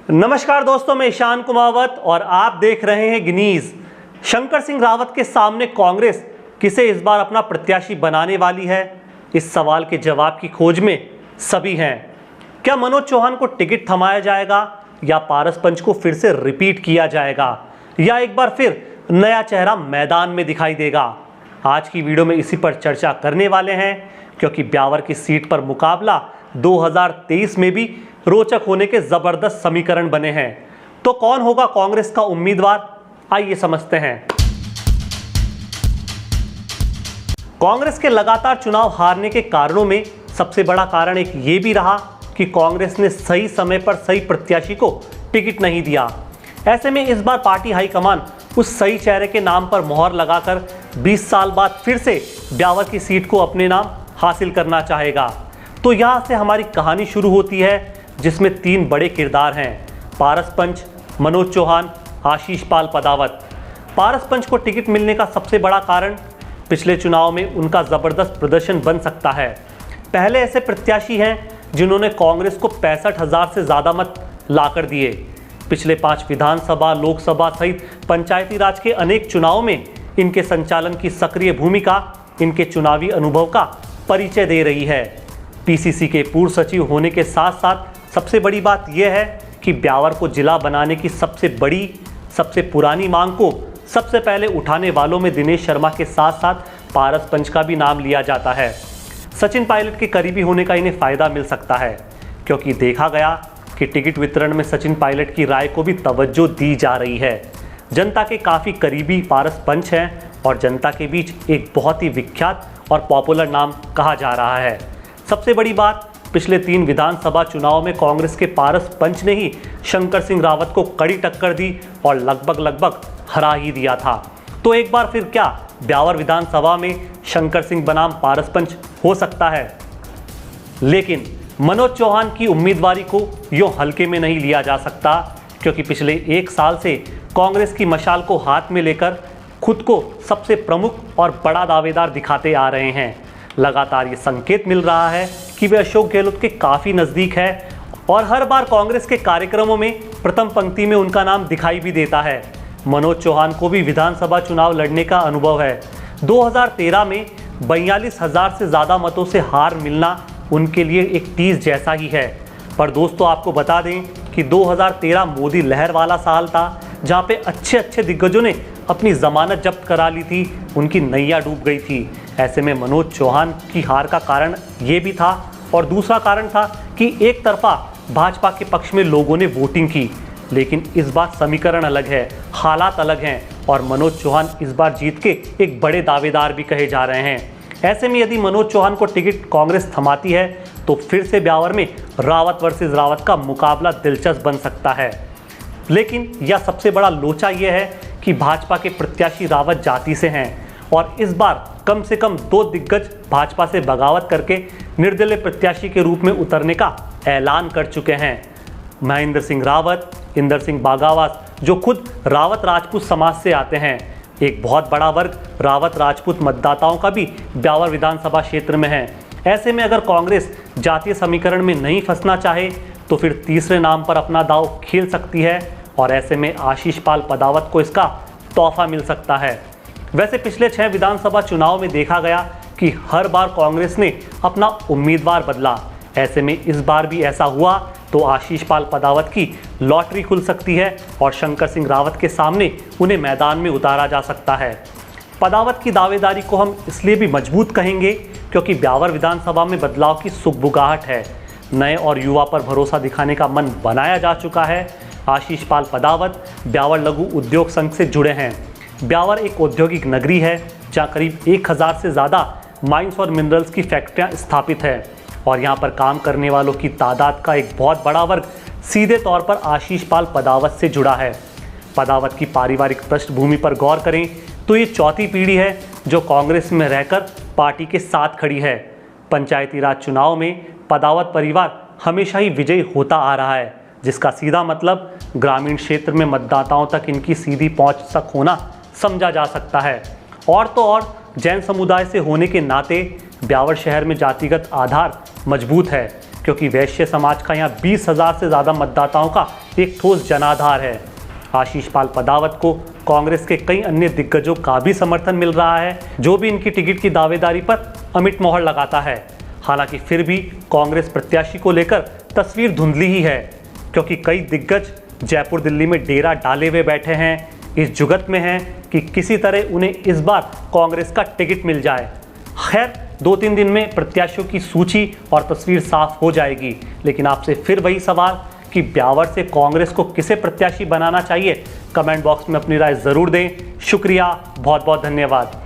नमस्कार दोस्तों, मैं ईशान कुमावत और आप देख रहे हैं गिनीज। शंकर सिंह रावत के सामने कांग्रेस किसे इस बार अपना प्रत्याशी बनाने वाली है, इस सवाल के जवाब की खोज में सभी हैं। क्या मनोज चौहान को टिकट थमाया जाएगा या पारस पंच को फिर से रिपीट किया जाएगा या एक बार फिर नया चेहरा मैदान में दिखाई देगा? आज की वीडियो में इसी पर चर्चा करने वाले हैं, क्योंकि ब्यावर की सीट पर मुकाबला 2023 में भी रोचक होने के जबरदस्त समीकरण बने हैं। तो कौन होगा कांग्रेस का उम्मीदवार, आइए समझते हैं। कांग्रेस के लगातार चुनाव हारने के कारणों में सबसे बड़ा कारण एक ये भी रहा कि कांग्रेस ने सही समय पर सही प्रत्याशी को टिकट नहीं दिया। ऐसे में इस बार पार्टी हाईकमान उस सही चेहरे के नाम पर मोहर लगाकर 20 साल बाद फिर से ब्यावर की सीट को अपने नाम हासिल करना चाहेगा। तो यहां से हमारी कहानी शुरू होती है, जिसमें 3 बड़े किरदार हैं: पारस पंच, मनोज चौहान, आशीष पाल पदावत। पारस पंच को टिकट मिलने का सबसे बड़ा कारण पिछले चुनाव में उनका जबरदस्त प्रदर्शन बन सकता है। पहले ऐसे प्रत्याशी हैं जिन्होंने कांग्रेस को 65,000 से ज़्यादा मत लाकर दिए। पिछले 5 विधानसभा, लोकसभा सहित पंचायती राज के अनेक चुनावों में इनके संचालन की सक्रिय भूमिका इनके चुनावी अनुभव का परिचय दे रही है। पीसीसी के पूर्व सचिव होने के साथ साथ सबसे बड़ी बात यह है कि ब्यावर को जिला बनाने की सबसे पुरानी मांग को सबसे पहले उठाने वालों में दिनेश शर्मा के साथ साथ पारस पंच का भी नाम लिया जाता है। सचिन पायलट के करीबी होने का इन्हें फायदा मिल सकता है, क्योंकि देखा गया कि टिकट वितरण में सचिन पायलट की राय को भी तवज्जो दी जा रही है। जनता के काफ़ी करीबी पारस पंच हैं और जनता के बीच एक बहुत ही विख्यात और पॉपुलर नाम कहा जा रहा है। सबसे बड़ी बात, पिछले 3 विधानसभा चुनाव में कांग्रेस के पारस पंच ने ही शंकर सिंह रावत को कड़ी टक्कर दी और लगभग हरा ही दिया था। तो एक बार फिर क्या ब्यावर विधानसभा में शंकर सिंह बनाम पारस पंच हो सकता है? लेकिन मनोज चौहान की उम्मीदवारी को यूं हल्के में नहीं लिया जा सकता, क्योंकि पिछले 1 साल से कांग्रेस की मशाल को हाथ में लेकर खुद को सबसे प्रमुख और बड़ा दावेदार दिखाते आ रहे हैं। लगातार ये संकेत मिल रहा है कि वे अशोक गहलोत के काफ़ी नज़दीक है और हर बार कांग्रेस के कार्यक्रमों में प्रथम पंक्ति में उनका नाम दिखाई भी देता है। मनोज चौहान को भी विधानसभा चुनाव लड़ने का अनुभव है। 2013 में 42,000 से ज़्यादा मतों से हार मिलना उनके लिए एक टीज जैसा ही है। पर दोस्तों, आपको बता दें कि 2013 मोदी लहर वाला साल था, जहाँ पे अच्छे दिग्गजों ने अपनी ज़मानत जब्त करा ली थी, उनकी नैया डूब गई थी। ऐसे में मनोज चौहान की हार का कारण ये भी था और दूसरा कारण था कि एक तरफा भाजपा के पक्ष में लोगों ने वोटिंग की, लेकिन इस बार समीकरण अलग है, हालात अलग हैं और मनोज चौहान इस बार जीत के एक बड़े दावेदार भी कहे जा रहे हैं। ऐसे में यदि मनोज चौहान को टिकट कांग्रेस थमाती है तो फिर से ब्यावर में रावत वर्सेस रावत का मुकाबला दिलचस्प बन सकता है। लेकिन यह सबसे बड़ा लोचा यह है कि भाजपा के प्रत्याशी रावत जाति से हैं और इस बार कम से कम 2 दिग्गज भाजपा से बगावत करके निर्दलीय प्रत्याशी के रूप में उतरने का ऐलान कर चुके हैं। महेंद्र सिंह रावत, इंदर सिंह बागावास, जो खुद रावत राजपूत समाज से आते हैं। एक बहुत बड़ा वर्ग रावत राजपूत मतदाताओं का भी ब्यावर विधानसभा क्षेत्र में है। ऐसे में अगर कांग्रेस जातीय समीकरण में नहीं फंसना चाहे तो फिर तीसरे नाम पर अपना दांव खेल सकती है और ऐसे में आशीष पाल पदावत को इसका तोहफा मिल सकता है। वैसे पिछले 6 विधानसभा चुनाव में देखा गया कि हर बार कांग्रेस ने अपना उम्मीदवार बदला। ऐसे में इस बार भी ऐसा हुआ तो आशीष पाल पदावत की लॉटरी खुल सकती है और शंकर सिंह रावत के सामने उन्हें मैदान में उतारा जा सकता है। पदावत की दावेदारी को हम इसलिए भी मजबूत कहेंगे क्योंकि ब्यावर विधानसभा में बदलाव की सुगबुगाहट है। नए और युवा पर भरोसा दिखाने का मन बनाया जा चुका है। आशीष पाल पदावत ब्यावर लघु उद्योग संघ से जुड़े हैं। ब्यावर एक औद्योगिक नगरी है जहाँ करीब 1,000 से ज़्यादा माइंस और मिनरल्स की फैक्ट्रियाँ स्थापित है और यहाँ पर काम करने वालों की तादाद का एक बहुत बड़ा वर्ग सीधे तौर पर आशीष पाल पदावत से जुड़ा है। पदावत की पारिवारिक पृष्ठभूमि पर गौर करें तो ये 4थी पीढ़ी है जो कांग्रेस में रहकर पार्टी के साथ खड़ी है। पंचायती राज चुनाव में पदावत परिवार हमेशा ही विजयी होता आ रहा है, जिसका सीधा मतलब ग्रामीण क्षेत्र में मतदाताओं तक इनकी सीधी पहुंच तक होना समझा जा सकता है। और तो और जैन समुदाय से होने के नाते ब्यावर शहर में जातिगत आधार मजबूत है। क्योंकि वैश्य समाज का यहाँ 20,000 से ज़्यादा मतदाताओं का एक ठोस जनाधार है। आशीष पाल पदावत को कांग्रेस के कई अन्य दिग्गजों का भी समर्थन मिल रहा है, जो भी इनकी टिकट की दावेदारी पर अमिट मोहर लगाता है। हालांकि फिर भी कांग्रेस प्रत्याशी को लेकर तस्वीर धुंधली ही है, क्योंकि कई दिग्गज जयपुर दिल्ली में डेरा डाले हुए बैठे हैं, इस जुगत में हैं कि किसी तरह उन्हें इस बार कांग्रेस का टिकट मिल जाए। खैर 2-3 दिन में प्रत्याशियों की सूची और तस्वीर साफ हो जाएगी, लेकिन आपसे फिर वही सवाल कि ब्यावर से कांग्रेस को किसे प्रत्याशी बनाना चाहिए, कमेंट बॉक्स में अपनी राय ज़रूर दें। शुक्रिया, बहुत बहुत धन्यवाद।